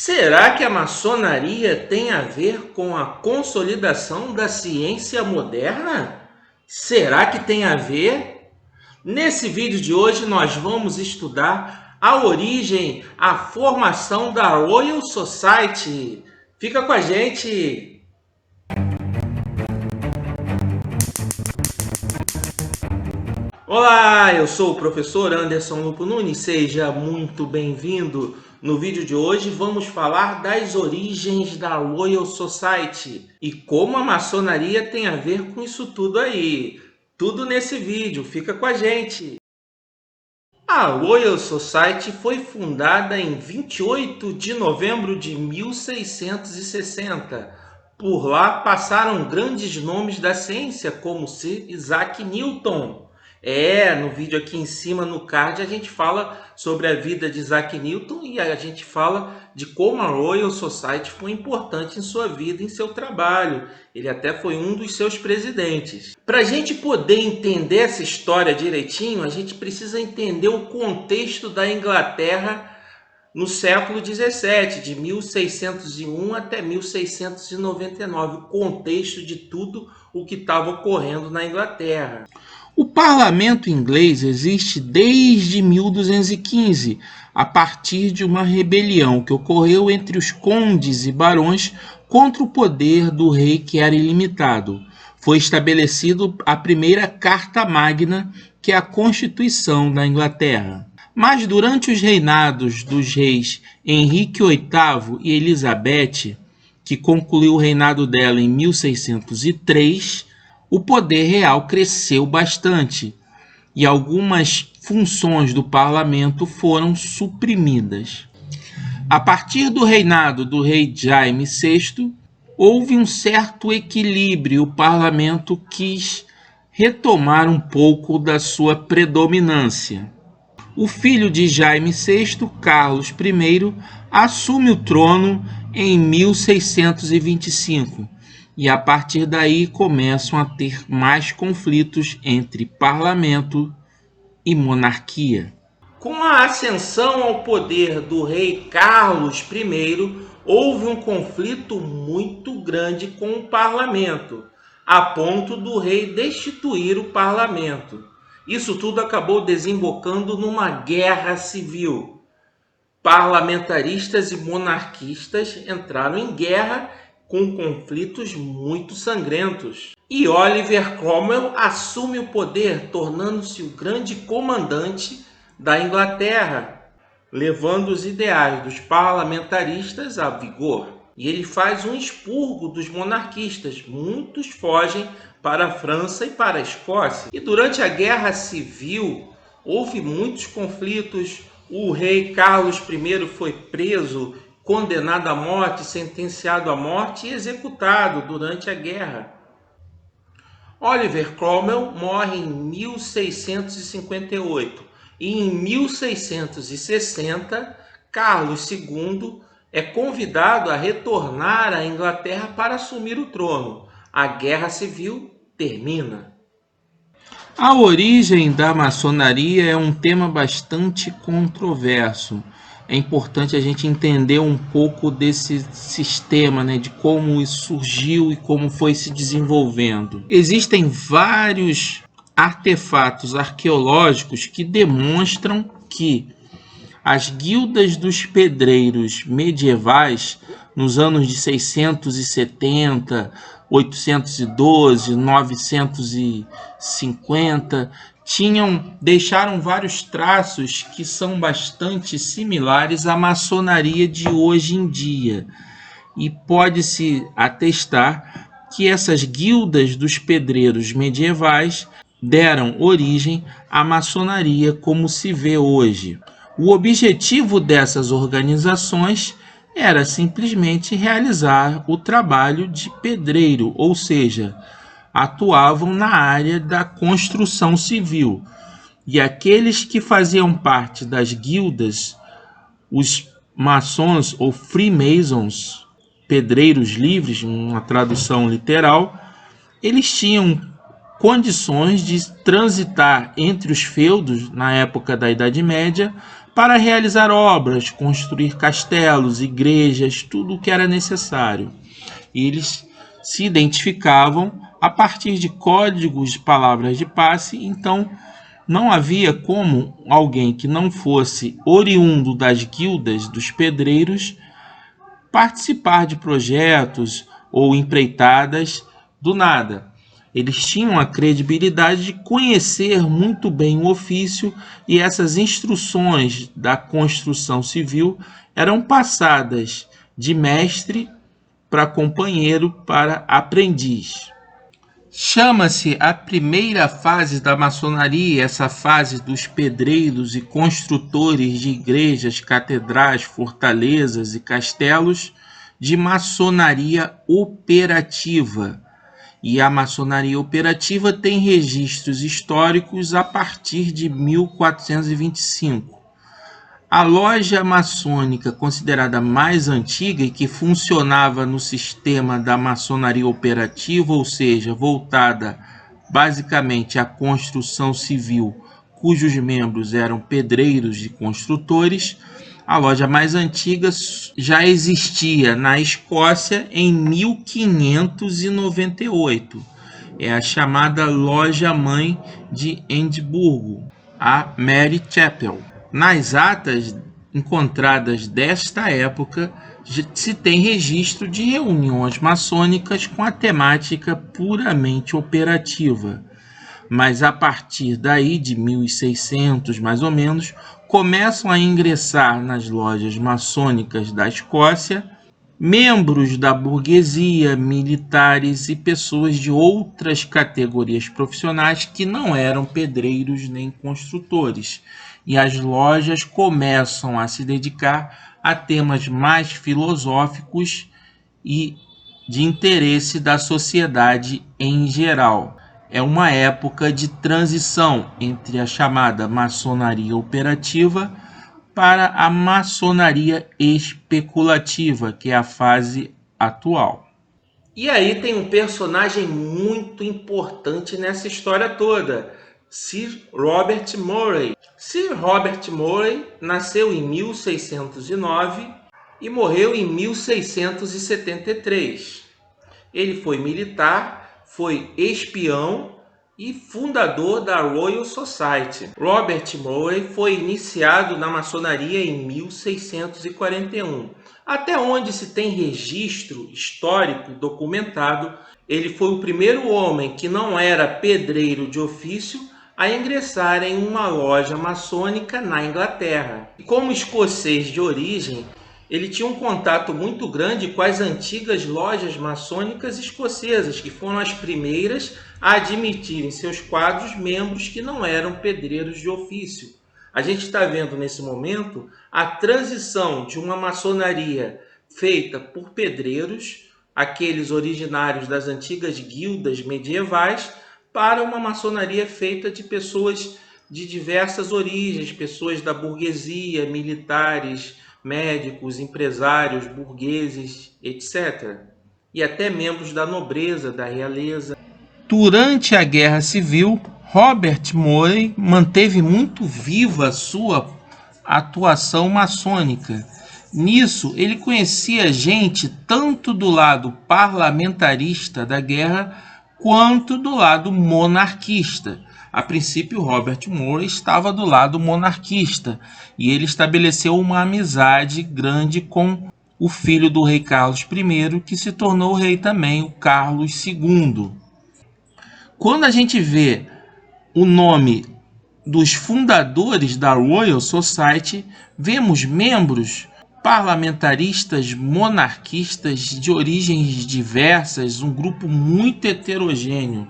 Será que a maçonaria tem a ver com a consolidação da ciência moderna? Será que tem a ver? Nesse vídeo de hoje nós vamos estudar a origem, a formação da Royal Society. Fica com a gente! Olá, eu sou o professor Anderson Lupo Nunes, seja muito bem-vindo. No vídeo de hoje vamos falar das origens da Royal Society e como a maçonaria tem a ver com isso tudo aí. Tudo nesse vídeo, fica com a gente. A Royal Society foi fundada em 28 de novembro de 1660. Por lá passaram grandes nomes da ciência, como Sir Isaac Newton. No vídeo aqui em cima no card a gente fala sobre a vida de Isaac Newton e a gente fala de como a Royal Society foi importante em sua vida, em seu trabalho. Ele até foi um dos seus presidentes. Para a gente poder entender essa história direitinho, a gente precisa entender o contexto da Inglaterra no século 17, de 1601 até 1699, o contexto de tudo o que estava ocorrendo na Inglaterra. O parlamento inglês existe desde 1215, a partir de uma rebelião que ocorreu entre os condes e barões contra o poder do rei, que era ilimitado. Foi estabelecido a primeira Carta Magna, que é a Constituição da Inglaterra. Mas durante os reinados dos reis Henrique VIII e Elizabeth, que concluiu o reinado dela em 1603, o poder real cresceu bastante e algumas funções do parlamento foram suprimidas. A partir do reinado do rei Jaime VI, houve um certo equilíbrio e o parlamento quis retomar um pouco da sua predominância. O filho de Jaime VI, Carlos I, assume o trono em 1625 e a partir daí começam a ter mais conflitos entre parlamento e monarquia. Com a ascensão ao poder do rei Carlos I, houve um conflito muito grande com o parlamento, a ponto do rei destituir o parlamento. Isso tudo acabou desembocando numa guerra civil. Parlamentaristas e monarquistas entraram em guerra com conflitos muito sangrentos. E Oliver Cromwell assume o poder, tornando-se o grande comandante da Inglaterra, levando os ideais dos parlamentaristas a vigor. E ele faz um expurgo dos monarquistas. Muitos fogem para a França e para a Escócia. E durante a Guerra Civil, houve muitos conflitos. O rei Carlos I foi preso, condenado à morte, sentenciado à morte e executado durante a guerra. Oliver Cromwell morre em 1658 e em 1660 Carlos II é convidado a retornar à Inglaterra para assumir o trono. A Guerra Civil termina. A origem da maçonaria é um tema bastante controverso. É importante a gente entender um pouco desse sistema, de como isso surgiu e como foi se desenvolvendo. Existem vários artefatos arqueológicos que demonstram que as guildas dos pedreiros medievais, nos anos de 670, 812, 950, deixaram vários traços que são bastante similares à maçonaria de hoje em dia. E pode-se atestar que essas guildas dos pedreiros medievais deram origem à maçonaria como se vê hoje. O objetivo dessas organizações era simplesmente realizar o trabalho de pedreiro, ou seja, atuavam na área da construção civil. E aqueles que faziam parte das guildas, os maçons ou freemasons, pedreiros livres, uma tradução literal, eles tinham condições de transitar entre os feudos na época da Idade Média para realizar obras, construir castelos, igrejas, tudo o que era necessário. E eles se identificavam a partir de códigos de palavras de passe, então não havia como alguém que não fosse oriundo das guildas dos pedreiros participar de projetos ou empreitadas do nada. Eles tinham a credibilidade de conhecer muito bem o ofício e essas instruções da construção civil eram passadas de mestre para companheiro para aprendiz. Chama-se a primeira fase da maçonaria, essa fase dos pedreiros e construtores de igrejas, catedrais, fortalezas e castelos, de maçonaria operativa. E a maçonaria operativa tem registros históricos a partir de 1425. A loja maçônica considerada mais antiga e que funcionava no sistema da maçonaria operativa, ou seja, voltada basicamente à construção civil, cujos membros eram pedreiros e construtores, a loja mais antiga já existia na Escócia em 1598. É a chamada Loja Mãe de Edimburgo, a Mary Chapel. Nas atas encontradas desta época, se tem registro de reuniões maçônicas com a temática puramente operativa. Mas a partir daí, de 1600 mais ou menos, começam a ingressar nas lojas maçônicas da Escócia membros da burguesia, militares e pessoas de outras categorias profissionais que não eram pedreiros nem construtores. E as lojas começam a se dedicar a temas mais filosóficos e de interesse da sociedade em geral. É uma época de transição entre a chamada maçonaria operativa para a maçonaria especulativa, que é a fase atual. E aí tem um personagem muito importante nessa história toda, Sir Robert Murray. Sir Robert Murray nasceu em 1609 e morreu em 1673. Ele foi militar, foi espião e fundador da Royal Society. Robert Murray foi iniciado na maçonaria em 1641. Até onde se tem registro histórico documentado, ele foi o primeiro homem que não era pedreiro de ofício a ingressar em uma loja maçônica na Inglaterra. E como escocês de origem, ele tinha um contato muito grande com as antigas lojas maçônicas escocesas, que foram as primeiras a admitir em seus quadros membros que não eram pedreiros de ofício. A gente está vendo nesse momento a transição de uma maçonaria feita por pedreiros, aqueles originários das antigas guildas medievais, para uma maçonaria feita de pessoas de diversas origens, pessoas da burguesia, militares, médicos, empresários, burgueses, etc. E até membros da nobreza, da realeza. Durante a Guerra Civil, Robert Murray manteve muito viva a sua atuação maçônica. Nisso, ele conhecia gente tanto do lado parlamentarista da guerra quanto do lado monarquista. A princípio, Robert Murray estava do lado monarquista e ele estabeleceu uma amizade grande com o filho do rei Carlos I, que se tornou rei também, o Carlos II. Quando a gente vê o nome dos fundadores da Royal Society, vemos membros parlamentaristas, monarquistas de origens diversas, um grupo muito heterogêneo.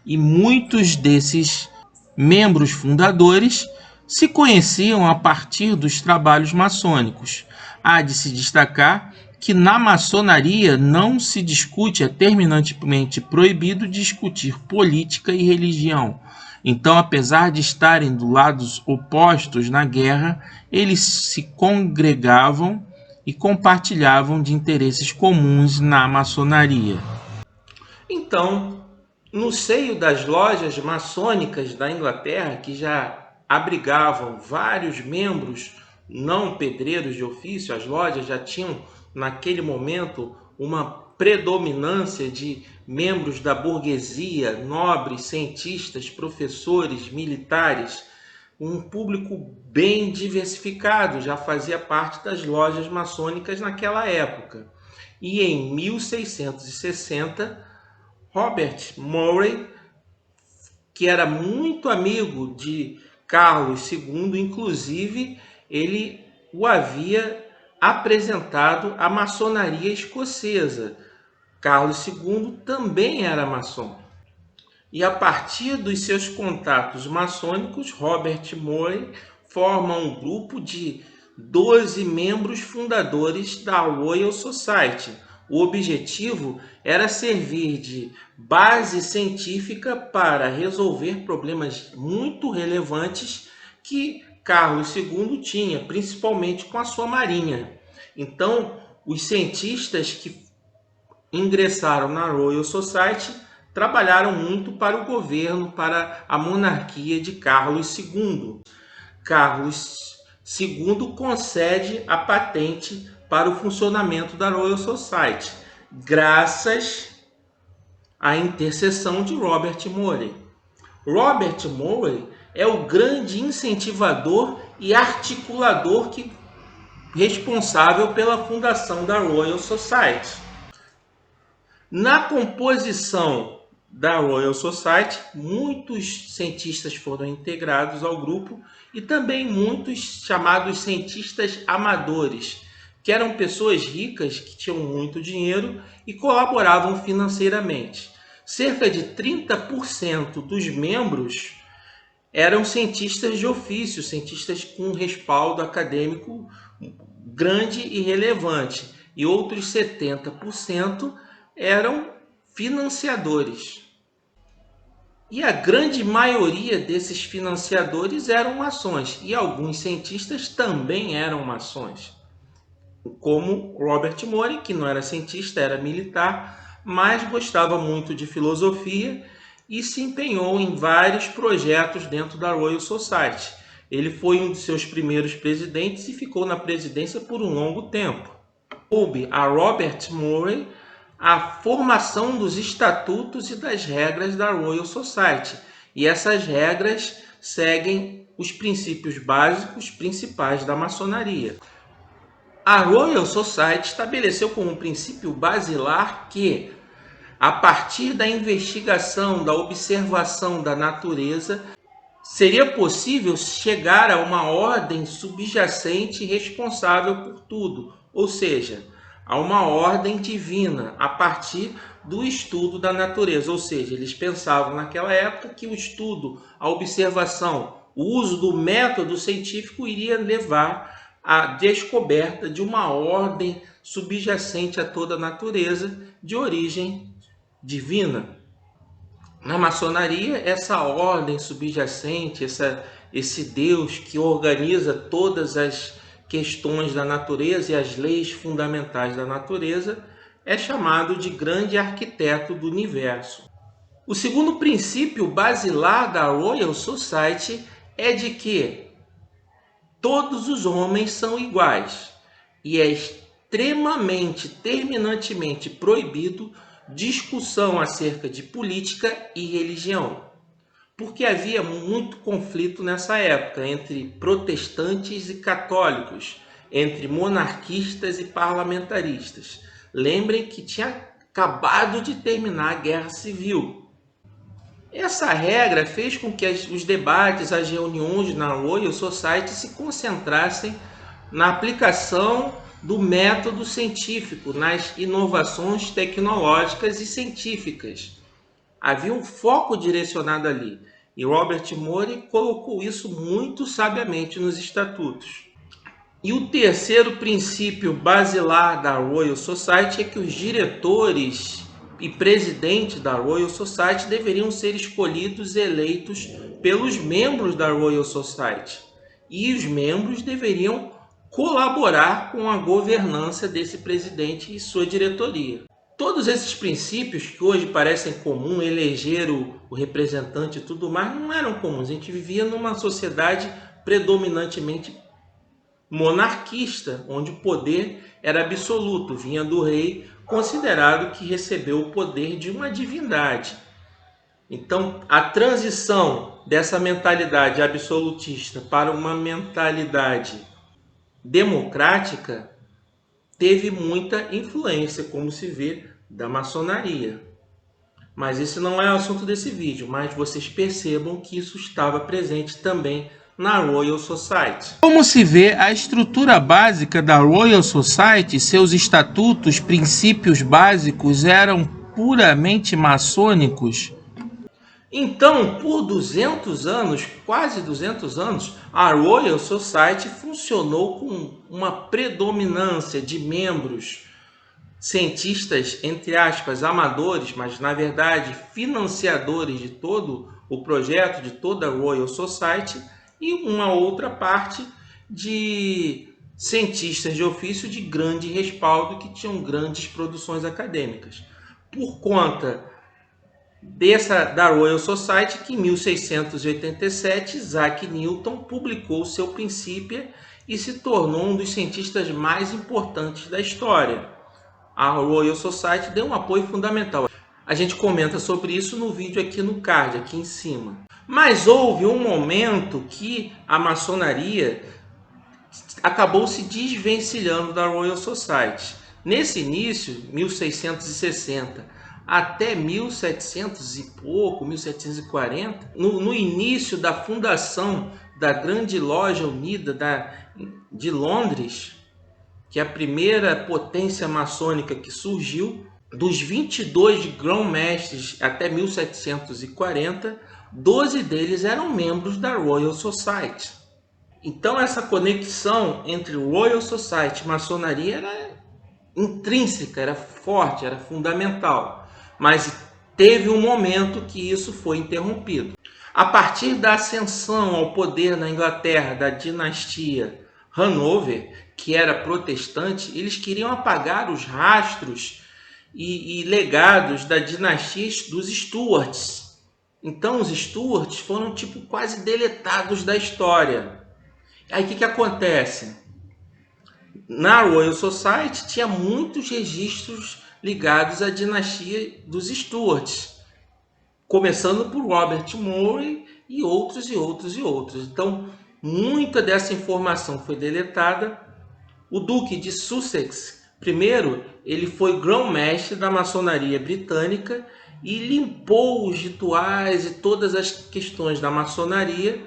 E muitos desses membros fundadores se conheciam a partir dos trabalhos maçônicos. Há de se destacar que na maçonaria não se discute, é terminantemente proibido discutir política e religião. Então, apesar de estarem do lados opostos na guerra, eles se congregavam e compartilhavam de interesses comuns na maçonaria. Então, no seio das lojas maçônicas da Inglaterra, que já abrigavam vários membros não pedreiros de ofício. As lojas já tinham, naquele momento, uma predominância de membros da burguesia, nobres, cientistas, professores, militares, um público bem diversificado, já fazia parte das lojas maçônicas naquela época. E em 1660, Robert Murray, que era muito amigo de Carlos II, inclusive ele o havia apresentado à maçonaria escocesa. Carlos II também era maçom. E a partir dos seus contatos maçônicos, Robert Murray forma um grupo de 12 membros fundadores da Royal Society. O objetivo era servir de base científica para resolver problemas muito relevantes que Carlos II tinha, principalmente com a sua marinha. Então, os cientistas que ingressaram na Royal Society trabalharam muito para o governo, para a monarquia de Carlos II. Carlos II concede a patente para o funcionamento da Royal Society, graças à intercessão de Robert Murray. Robert Murray é o grande incentivador e articulador responsável pela fundação da Royal Society. Na composição da Royal Society, muitos cientistas foram integrados ao grupo e também muitos chamados cientistas amadores, que eram pessoas ricas que tinham muito dinheiro e colaboravam financeiramente. Cerca de 30% dos membros eram cientistas de ofício, cientistas com respaldo acadêmico grande e relevante, e outros 70% eram financiadores. E a grande maioria desses financiadores eram maçons, e alguns cientistas também eram maçons, como Robert Murray, que não era cientista, era militar, mas gostava muito de filosofia e se empenhou em vários projetos dentro da Royal Society. Ele foi um de seus primeiros presidentes e ficou na presidência por um longo tempo. Coube a Robert Murray a formação dos estatutos e das regras da Royal Society. E essas regras seguem os princípios básicos principais da maçonaria. A Royal Society estabeleceu como princípio basilar que, a partir da investigação, da observação da natureza, seria possível chegar a uma ordem subjacente responsável por tudo, ou seja, a uma ordem divina a partir do estudo da natureza. Ou seja, eles pensavam naquela época que o estudo, a observação, o uso do método científico iria levar à descoberta de uma ordem subjacente a toda a natureza de origem divina. Na maçonaria, essa ordem subjacente, esse Deus que organiza todas as questões da natureza e as leis fundamentais da natureza, é chamado de grande arquiteto do universo. O segundo princípio basilar da Royal Society é de que todos os homens são iguais e é extremamente, terminantemente proibido discussão acerca de política e religião, porque havia muito conflito nessa época entre protestantes e católicos, entre monarquistas e parlamentaristas. Lembrem que tinha acabado de terminar a Guerra Civil. Essa regra fez com que os debates, as reuniões na Royal Society se concentrassem na aplicação do método científico, nas inovações tecnológicas e científicas. Havia um foco direcionado ali, e Robert Murray colocou isso muito sabiamente nos estatutos. E o terceiro princípio basilar da Royal Society é que os diretores e presidente da Royal Society deveriam ser escolhidos e eleitos pelos membros da Royal Society. E os membros deveriam colaborar com a governança desse presidente e sua diretoria. Todos esses princípios que hoje parecem comuns, eleger o representante e tudo mais, não eram comuns. A gente vivia numa sociedade predominantemente monarquista, onde o poder era absoluto, vinha do rei, considerado que recebeu o poder de uma divindade. Então, a transição dessa mentalidade absolutista para uma mentalidade democrática teve muita influência, como se vê, da maçonaria. Mas esse não é o assunto desse vídeo, mas vocês percebam que isso estava presente também na Royal Society. Como se vê, a estrutura básica da Royal Society, seus estatutos, princípios básicos eram puramente maçônicos. Então, por 200 anos, quase 200 anos, a Royal Society funcionou com uma predominância de membros cientistas, entre aspas, amadores, mas na verdade financiadores de todo o projeto, de toda a Royal Society, e uma outra parte de cientistas de ofício de grande respaldo que tinham grandes produções acadêmicas. Por conta da Royal Society, que em 1687 Isaac Newton publicou seu Principia e se tornou um dos cientistas mais importantes da história. A Royal Society deu um apoio fundamental. A gente comenta sobre isso no vídeo aqui no card, aqui em cima. Mas houve um momento que a maçonaria acabou se desvencilhando da Royal Society. Nesse início, 1660 até 1700 e pouco, 1740, no início da fundação da Grande Loja Unida de Londres, que é a primeira potência maçônica que surgiu, dos 22 grão-mestres até 1740, 12 deles eram membros da Royal Society. Então essa conexão entre Royal Society e maçonaria era intrínseca, era forte, era fundamental. Mas teve um momento que isso foi interrompido. A partir da ascensão ao poder na Inglaterra da dinastia Hanover, que era protestante, eles queriam apagar os rastros e legados da dinastia dos Stuarts. Então os Stuarts foram quase deletados da história. Aí o que acontece? Na Royal Society tinha muitos registros ligados à dinastia dos Stuarts, começando por Robert Murray e outros e outros e outros. Então, muita dessa informação foi deletada. O Duque de Sussex, primeiro, ele foi grão-mestre da maçonaria britânica e limpou os rituais e todas as questões da maçonaria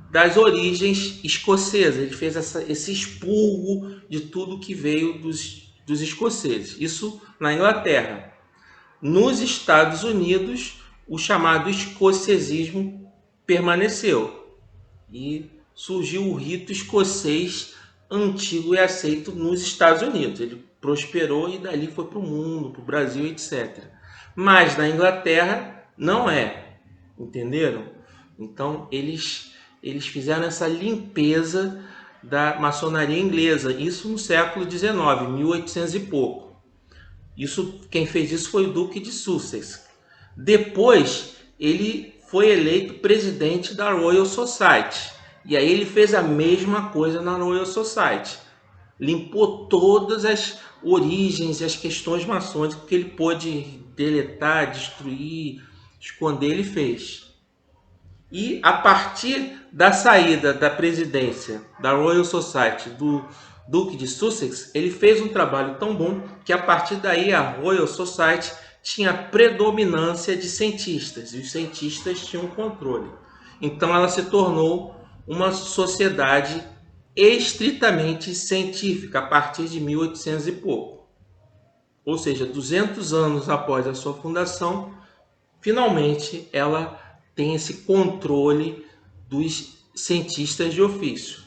das origens escocesas. Ele fez esse expurgo de tudo que veio dos escoceses. Isso na Inglaterra. Nos Estados Unidos, o chamado escocesismo permaneceu e surgiu o rito escocês antigo e aceito nos Estados Unidos. Ele prosperou e dali foi para o mundo, para o Brasil, etc. Mas na Inglaterra não é, entenderam? Então eles fizeram essa limpeza da maçonaria inglesa, isso no século XIX, 1800 e pouco. Quem fez isso foi o Duque de Sussex. Depois ele foi eleito presidente da Royal Society. E aí ele fez a mesma coisa na Royal Society. Limpou todas as origens e as questões maçônicas que ele pôde deletar, destruir, esconder, ele fez. E a partir da saída da presidência da Royal Society do Duque de Sussex, ele fez um trabalho tão bom que a partir daí a Royal Society tinha predominância de cientistas e os cientistas tinham controle. Então ela se tornou uma sociedade estritamente científica a partir de 1800 e pouco. Ou seja, 200 anos após a sua fundação, finalmente ela tem esse controle dos cientistas de ofício,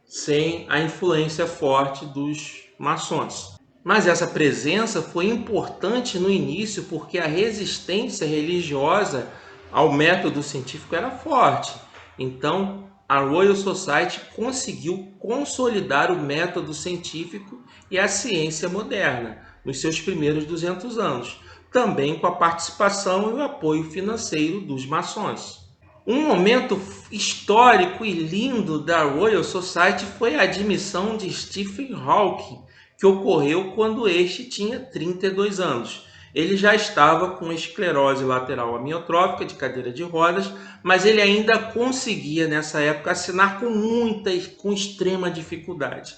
sem a influência forte dos maçons. Mas essa presença foi importante no início porque a resistência religiosa ao método científico era forte. Então, a Royal Society conseguiu consolidar o método científico e a ciência moderna nos seus primeiros 200 anos, também com a participação e o apoio financeiro dos maçons. Um momento histórico e lindo da Royal Society foi a admissão de Stephen Hawking, que ocorreu quando este tinha 32 anos. Ele já estava com esclerose lateral amiotrófica de cadeira de rodas, mas ele ainda conseguia nessa época assinar com extrema dificuldade,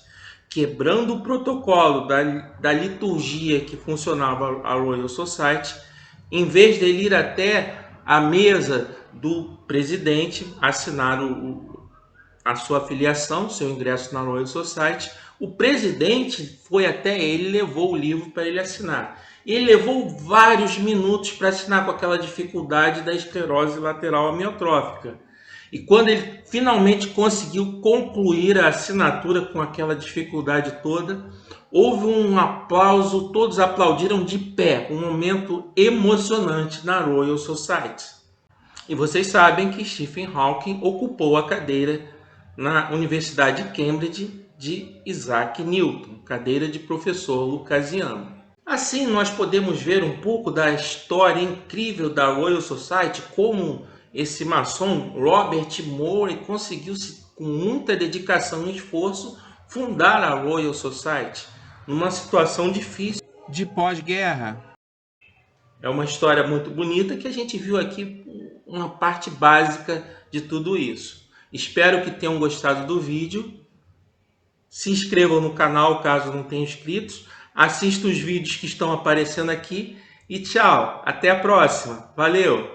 quebrando o protocolo da liturgia que funcionava a Royal Society. Em vez dele ir até a mesa do presidente assinar a sua filiação, seu ingresso na Royal Society, o presidente foi até ele e levou o livro para ele assinar. E ele levou vários minutos para assinar com aquela dificuldade da esclerose lateral amiotrófica. E quando ele finalmente conseguiu concluir a assinatura com aquela dificuldade toda, houve um aplauso, todos aplaudiram de pé, um momento emocionante na Royal Society. E vocês sabem que Stephen Hawking ocupou a cadeira na Universidade de Cambridge de Isaac Newton, cadeira de professor lucasiano. Assim, nós podemos ver um pouco da história incrível da Royal Society, como esse maçom Robert Moray conseguiu, com muita dedicação e esforço, fundar a Royal Society numa situação difícil de pós-guerra. É uma história muito bonita que a gente viu aqui uma parte básica de tudo isso. Espero que tenham gostado do vídeo. Se inscrevam no canal caso não tenham inscritos. Assista os vídeos que estão aparecendo aqui. E tchau, até a próxima. Valeu!